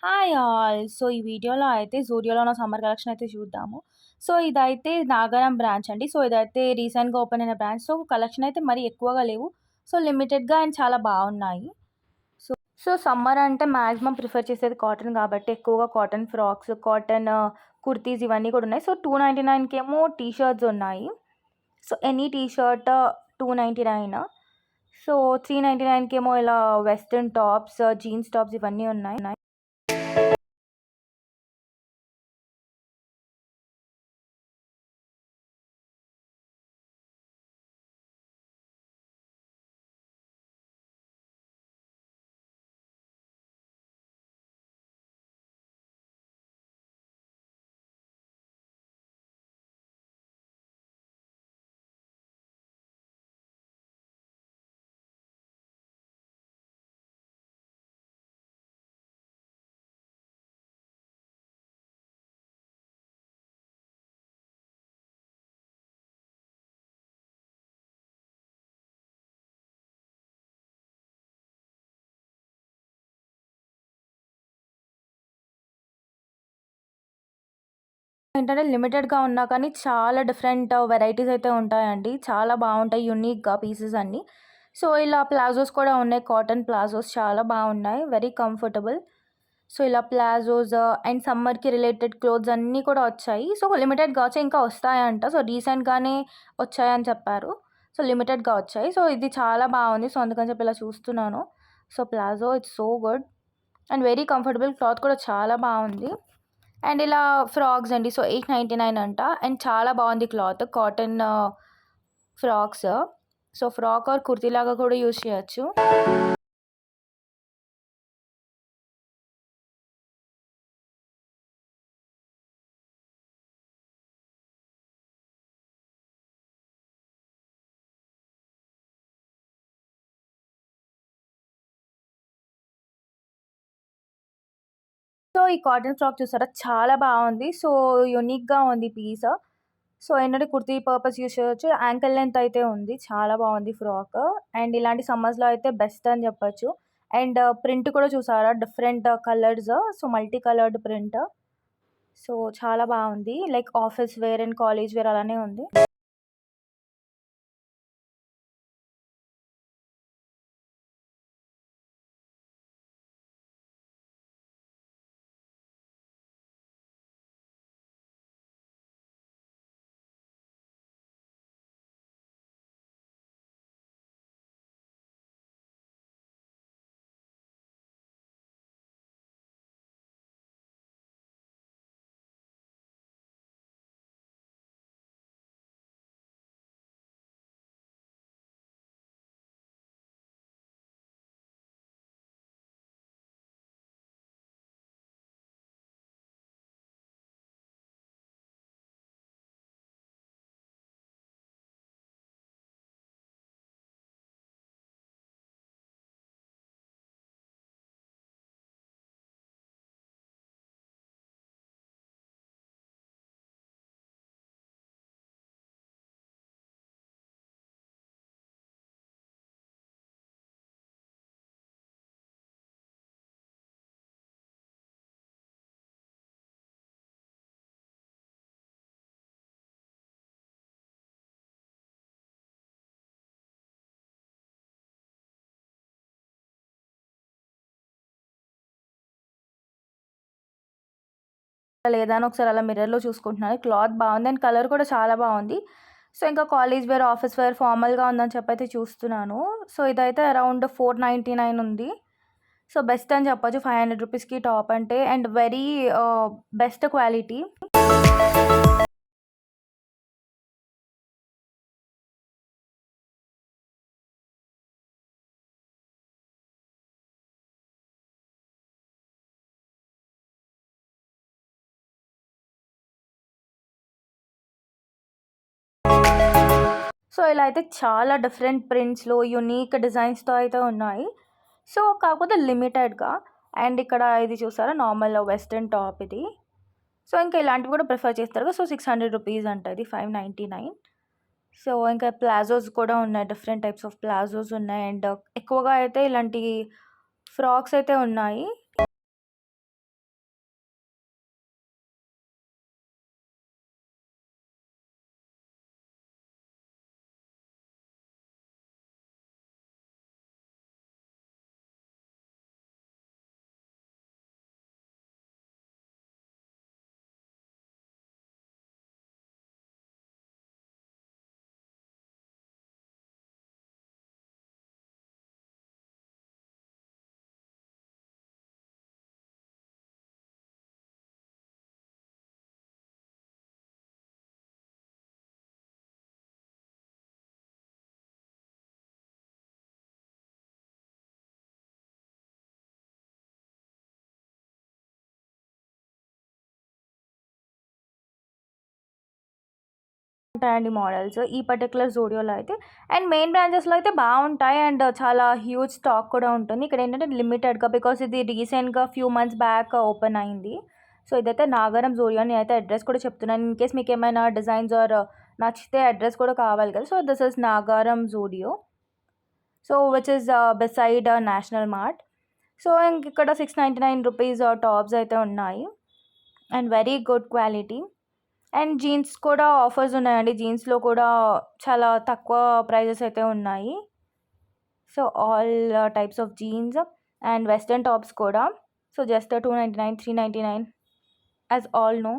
Hi all. So, ఈ వీడియోలో అయితే జూడియోలో ఉన్న సమ్మర్ కలెక్షన్ అయితే చూద్దాము. సో, ఇదైతే నాగారం బ్రాంచ్ అండి. సో, ఇదైతే రీసెంట్‌గా ఓపెన్ అయిన బ్రాంచ్. సో, కలెక్షన్ అయితే మరీ ఎక్కువగా లేవు. సో, లిమిటెడ్‌గా అండ్ చాలా బావున్నాయి. సో, సమ్మర్ అంటే మాక్సిమం ప్రిఫర్ చేసేది కాటన్ కాబట్టి ఎక్కువగా కాటన్ ఫ్రాక్స్, కాటన్ కుర్తీస్ ఇవన్నీ కూడా ఉన్నాయి. సో, 299కేమో టీ షర్ట్స్ ఉన్నాయి. So, any T shirt 299. So, 399కేమో ఇలా వెస్టర్న్ టాప్స్, జీన్స్ టాప్స్ ఇవన్నీ ఉన్నాయి. ఏంటంటే లిమిటెడ్‌గా ఉన్నా కానీ చాలా డిఫరెంట్ వెరైటీస్ అయితే ఉంటాయండి. చాలా బావుంటాయి యూనిక్‌గా పీసెస్ అన్నీ. సో, ఇలా ప్లాజోస్ కూడా ఉన్నాయి. కాటన్ ప్లాజోస్ చాలా బావున్నాయి. Very comfortable. సో, ఇలా ప్లాజోస్ అండ్ సమ్మర్‌కి రిలేటెడ్ క్లోత్స్ అన్నీ కూడా వచ్చాయి. సో, లిమిటెడ్‌గా వచ్చాయి. ఇంకా వస్తాయంట. సో, రీసెంట్‌గానే వచ్చాయని చెప్పారు. సో, లిమిటెడ్‌గా వచ్చాయి. సో, ఇది చాలా బావుంది. సో, అందుకని చెప్పి ఇలా చూస్తున్నాను. So, palazzo it's so good and very comfortable. Cloth కూడా చాలా బావుంది. అండ్ ఇలా ఫ్రాక్స్ అండి. సో, 899 అంట. అండ్ చాలా బావుంది cloth. Cotton frocks. So, frock are kurti లాగా కూడా యూజ్ చేయొచ్చు. సో, ఈ కాటన్ ఫ్రాక్ చూసారా? చాలా బావుంది. సో, యూనిక్‌గా ఉంది పీస్. సో, ఏంటంటే కుర్తీ పర్పస్ యూజ్ చేయొచ్చు. యాంకిల్ లెంత్ అయితే ఉంది. చాలా బావుంది ఫ్రాక్. అండ్ ఇలాంటి సమ్మర్స్‌లో అయితే బెస్ట్ అని చెప్పొచ్చు. అండ్ ప్రింట్ కూడా చూసారా? Different colours. So, multi coloured print. So, చాలా బావుంది. Like office wear and college wear అలానే ఉంది. లేదా అని ఒకసారి అలా మిర్రర్‌లో చూసుకుంటున్నాను. క్లాత్ బావుంది. అండ్ కలర్ కూడా చాలా బావుంది. సో, ఇంకా కాలేజ్ వేర్, ఆఫీస్ వేర్ ఫార్మల్‌గా ఉందని చెప్పైతే చూస్తున్నాను. సో, ఇదైతే అరౌండ్ 499 ఉంది. సో, బెస్ట్ అని చెప్పొచ్చు. 500 రూపీస్‌కి టాప్ అంటే and very best quality. So, ఇలా అయితే చాలా డిఫరెంట్ ప్రింట్స్‌లో యూనిక్ డిజైన్స్‌తో అయితే ఉన్నాయి. సో, కాకపోతే లిమిటెడ్‌గా. అండ్ ఇక్కడ ఇది చూసారా? నార్మల్ వెస్టర్న్ టాప్ ఇది. సో, ఇంకా ఇలాంటివి కూడా ప్రిఫర్ చేస్తారు. సో, 600 రూపీస్ అంట ఇది. 599. సో, ఇంకా ప్లాజోస్ కూడా ఉన్నాయి. డిఫరెంట్ టైప్స్ ఆఫ్ ప్లాజోస్ ఉన్నాయి. అండ్ ఎక్కువగా అయితే ఇలాంటి ఫ్రాక్స్ అయితే ఉన్నాయి. ఉంటాయండి మోడల్స్ ఈ పర్టిక్యులర్ జూడియోలో అయితే. అండ్ మెయిన్ బ్రాంచెస్‌లో అయితే బావుంటాయి. అండ్ చాలా హ్యూజ్ స్టాక్ కూడా ఉంటుంది. ఇక్కడేంటంటే లిమిటెడ్‌గా బికాజ్ ఇది రీసెంట్‌గా ఫ్యూ మంత్స్ బ్యాక్ ఓపెన్ అయింది. సో, ఇదైతే నాగారం జూడియో. నేనైతే అడ్రెస్ కూడా చెప్తున్నాను. ఇన్‌కేస్ మీకేమైనా డిజైన్స్ ఆర్ నచ్చితే అడ్రెస్ కూడా కావాలి కదా! So, this is Nagaram Zudio. So, which is beside National Mart. So, ఇంకిక్కడ 699 రూపీస్ టాప్స్ అయితే ఉన్నాయి. And very good quality. And jeans కూడా ఆఫర్స్ ఉన్నాయండి. జీన్స్‌లో కూడా చాలా తక్కువ ప్రైజెస్ అయితే ఉన్నాయి. So, all types of jeans and western tops కూడా. So, just 299, 399 as all know.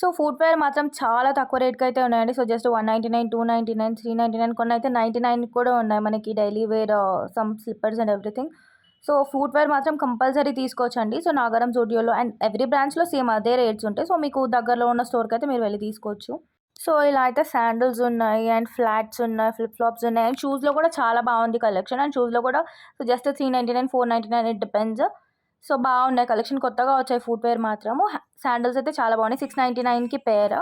So, footwear మాత్రం చాలా తక్కువ రేట్‌కైతే ఉన్నాయండి. సో, జస్ట్ 199, 299, 399 కొన్నైతే 99 కూడా ఉన్నాయి. మనకి daily wear some slippers and everything. So, footwear మాత్రం కంపల్సరీ తీసుకోవచ్చండి. సో, నాగారం జూడియోలో అండ్ ఎవ్రీ బ్రాంచ్‌లో సేమ్ అదే రేట్స్ ఉంటాయి. సో, మీకు దగ్గరలో ఉన్న స్టోర్‌కైతే మీరు వెళ్లి తీసుకోవచ్చు. సో, ఇలా అయితే శాండిల్స్ ఉన్నాయి అండ్ ఫ్లాట్స్ ఉన్నాయి, ఫ్లిప్ ఫ్లాప్స్ ఉన్నాయి. అండ్ షూస్‌లో కూడా చాలా బాగుంది కలెక్షన్. అండ్ షూస్‌లో కూడా so, just 399, 499 it depends. So, బాగున్నాయి కలెక్షన్. కొత్తగా వచ్చాయి ఫుట్‌వేర్ మాత్రము. శాండిల్స్ అయితే చాలా బాగున్నాయి. 699కి పెయిర్.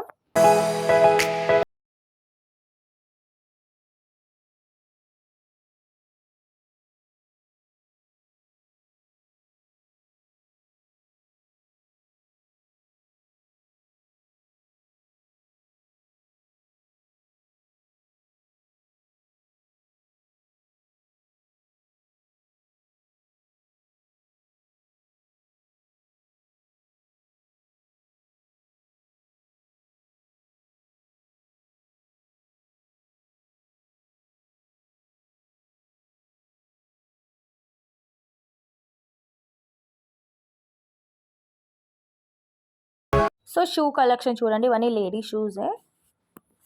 సో, షూ కలెక్షన్ చూడండి. ఇవన్నీ లేడీ షూసే.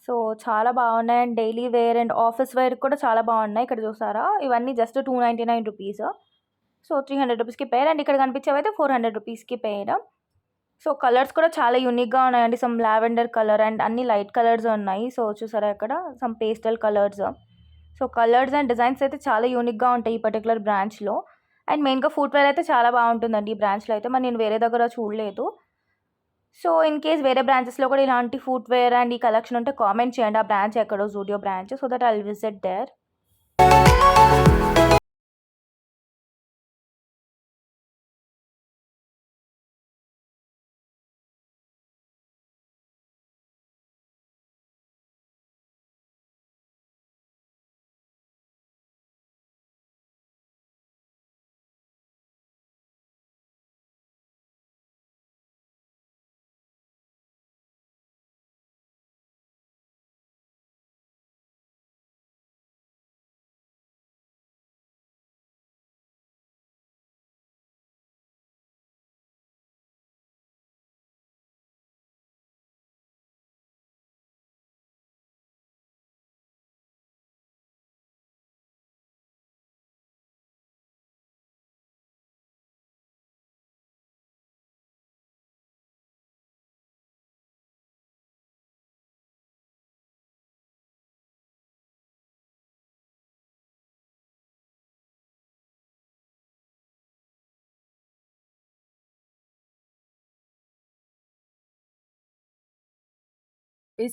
సో, చాలా బాగున్నాయి. And daily wear and office wear కూడా చాలా బాగున్నాయి. ఇక్కడ చూసారా? ఇవన్నీ జస్ట్ 299 రూపీస్. సో, 300 రూపీస్‌కి పెయిర్. అండ్ ఇక్కడ కనిపించేవైతే 400 రూపీస్‌కి పెయిర్. సో, కలర్స్ కూడా చాలా యూనిక్‌గా ఉన్నాయండి. సమ్ లావెండర్ కలర్ అండ్ అన్ని లైట్ కలర్స్ ఉన్నాయి. సో, చూసారా ఇక్కడ some pastel colours. So, colours and designs అయితే చాలా యూనిక్‌గా ఉంటాయి ఈ పర్టిక్యులర్ బ్రాంచ్‌లో. అండ్ మెయిన్‌గా ఫుట్‌వేర్ అయితే చాలా బాగుంటుందండి ఈ బ్రాంచ్‌లో అయితే. మరి నేను వేరే దగ్గర చూడలేదు. సో, ఇన్ కేస్ వేరే బ్రాంచెస్‌లో కూడా ఇలాంటి ఫుట్‌వేర్ అండ్ ఈ కలెక్షన్ ఉంటే కామెంట్ చేయండి. ఆ బ్రాంచ్ ఎక్కడో Zudio branch. So that I will visit there.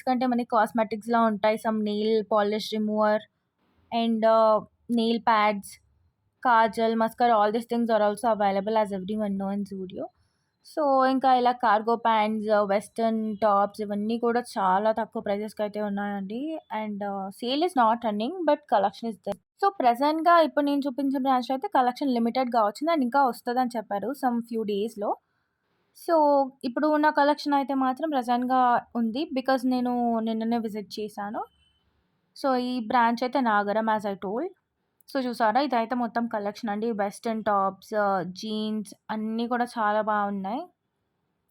కంటే మనకి కాస్మెటిక్స్‌లా ఉంటాయి. Some nail polish remover and nail pads, kajal, mascara all these things are also available as everyone know in Zudio. So, ఇంకా ఇలా కార్గో ప్యాంట్స్, వెస్టర్న్ టాప్స్ ఇవన్నీ కూడా చాలా తక్కువ ప్రైజెస్‌కైతే ఉన్నాయండి. And sale is not running but collection is there. So, ప్రెజెంట్‌గా ఇప్పుడు నేను చూపించిన బ్రాంచ్‌లో అయితే కలెక్షన్ లిమిటెడ్‌గా వచ్చింది అండ్ ఇంకా వస్తదని చెప్పారు సమ్ ఫ్యూ డేస్‌లో. సో, ఇప్పుడు ఉన్న కలెక్షన్ అయితే మాత్రం ప్రెజెంట్‌గా ఉంది. బికాజ్ నేను నిన్ననే విజిట్ చేశాను. సో, ఈ బ్రాంచ్ అయితే Nagaram as I told. So, చూసారా ఇదైతే మొత్తం కలెక్షన్ అండి. వెస్టర్న్ టాప్స్, జీన్స్ అన్నీ కూడా చాలా బాగున్నాయి.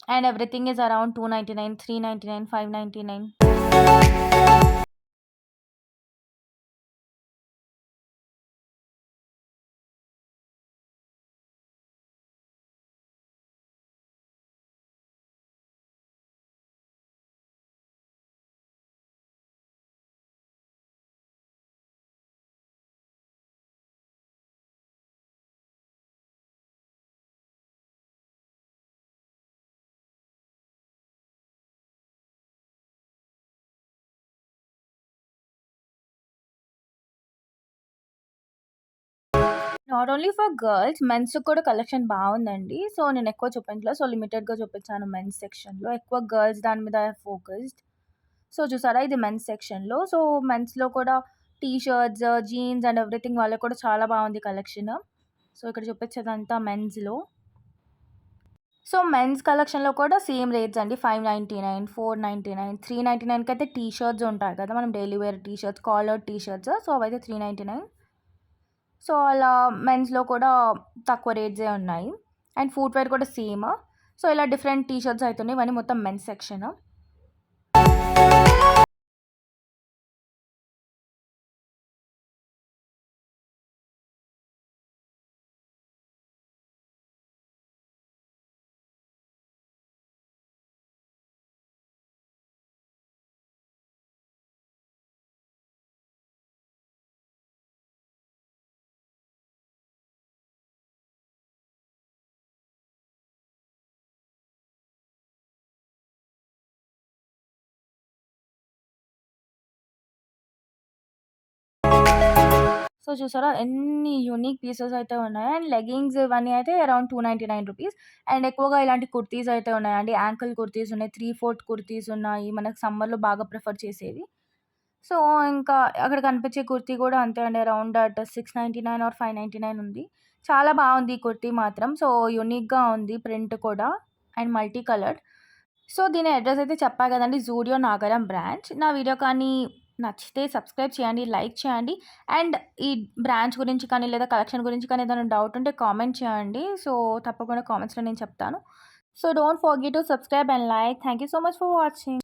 And everything is around 299, 399, 599. Not only for girls, మెన్స్‌కి కూడా కలెక్షన్ బావుందండి. సో, నేనెక్కువ చూపించలేదు. సో, లిమిటెడ్‌గా చూపించాను మెన్స్ సెక్షన్‌లో. ఎక్కువ గర్ల్స్ దాని మీద ఫోకస్డ్. సో, చూసారా ఇది మెన్స్ సెక్షన్‌లో. సో, మెన్స్‌లో కూడా T shirts, jeans and everything వాళ్ళకి కూడా చాలా బావుంది కలెక్షన్. సో, ఇక్కడ చూపించేదంతా మెన్స్‌లో. సో, మెన్స్ కలెక్షన్‌లో కూడా సేమ్ రేట్స్ అండి. 599, 499, 399 కైతే టీ షర్ట్స్ ఉంటాయి కదా! మనం daily wear T shirts, collared T shirts. So, అవైతే 399. సో, అలా మెన్స్‌లో కూడా తక్కువ రేట్సే ఉన్నాయి. అండ్ ఫుట్‌వేర్ కూడా సేమ్. సో, ఇలా డిఫరెంట్ టీ షర్ట్స్ అయితున్నాయి. ఇవన్నీ మొత్తం మెన్స్ సెక్షన్. సో, చూసారా ఎన్ని యూనిక్ పీసెస్ అయితే ఉన్నాయో. అండ్ లెగ్గింగ్స్ ఇవన్నీ అయితే అరౌండ్ $299. అండ్ ఎక్కువగా ఇలాంటి కుర్తీస్ అయితే ఉన్నాయండి. యాంకిల్ కుర్తీస్ ఉన్నాయి. 3/4 కుర్తీస్ ఉన్నాయి. మనకు సమ్మర్‌లో బాగా ప్రిఫర్ చేసేవి. సో, ఇంకా అక్కడ కనిపించే కుర్తీ కూడా అంతే అండి. అరౌండ్ అట్ 699 ఆర్ 599 ఉంది. చాలా బావుంది ఈ కుర్తీ మాత్రం. సో, యూనిక్‌గా ఉంది ప్రింట్ కూడా అండ్ మల్టీ కలర్డ్. సో, దీని అడ్రెస్ అయితే చెప్పా కదండీ! జూడియో నాగరం బ్రాంచ్. నా వీడియో కానీ నచ్చితే సబ్స్క్రైబ్ చేయండి, లైక్ చేయండి. అండ్ ఈ బ్రాంచ్ గురించి కానీ, లేదా కలెక్షన్ గురించి కానీ ఏదైనా డౌట్ ఉంటే కామెంట్ చేయండి. సో, తప్పకుండా కామెంట్స్‌లో నేను చెప్తాను. So, don't forget to subscribe and like. Thank you so much for watching.